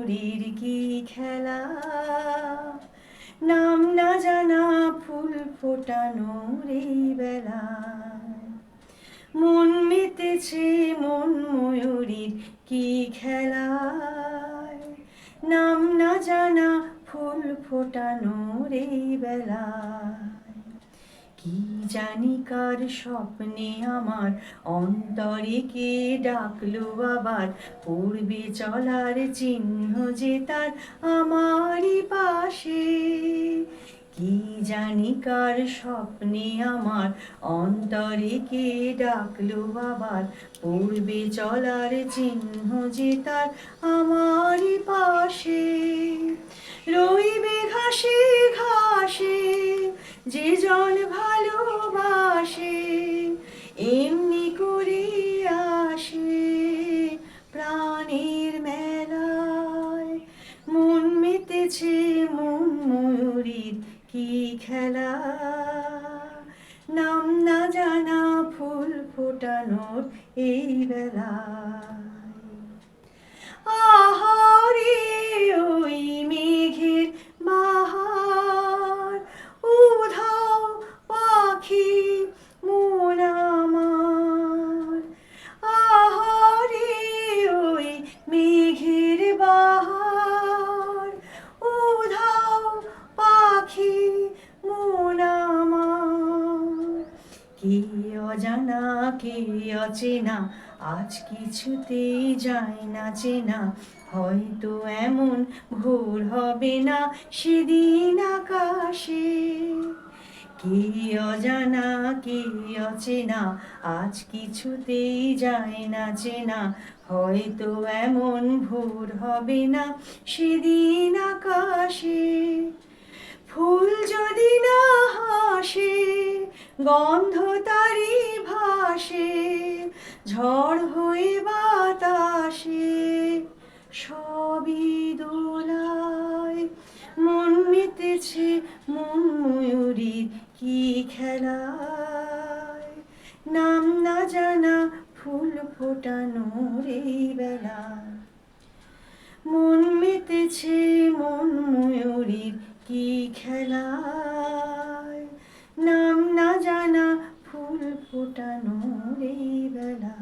ময়ূরীর কি খেলা, নাম না জানা ফুল ফোটানোর এই বেলা। মন মেতেছে মন ময়ূরীর কি খেলায়, নাম না জানা ফুল ফোটানোর এই বেলা। কি জানি কার স্বপ্নে আমার অন্তরে কে ডাকলো আবার, পূর্বে চলার চিহ্ন যে তার আমারই পাশে। কি জানি কার স্বপ্নে আমার অন্তরে কে ডাকলো আবার, পূর্বে চলার চিহ্ন যে তার আমারই পাশে। রইবে ঘাসে ঘাসে যে জন ভালোবাসে, এমনি করে আসে প্রাণের মেলায়। মন মেতেছে মন ময়ূরীর কি খেলা, নাম না জানা ফুল ফোটানোর এই বেলা। আহারে ওই মেঘের বাহার, উধাও পাখি মন আমার। আহারে ওই মেঘের বাহার, উধাও পাখি মন আমার। কে অজানা কে অচেনা আজ কিছুতেই যায় না চেনা, হয়তো এমন ভোর হবে না সেদিন আকাশে। কে অজানা কে অচেনা আজ কিছুতেই যায় না চেনা, হয়তো এমন ভোর হবে না সেদিন আকাশে। ফুল যদি না হাসে গন্ধ তারি ভাসে, ঝড় হয়ে বাতাসে সবই দোলায়। মন মেতেছে মন ময়ূরীর কি খেলায়, নাম না জানা ফুল ফোটানোর এই বেলা। মন মেতেছে মন ময়ূরীর কি খেলায়, নাম না জানা ফুল ফোটানোর এই বেলা।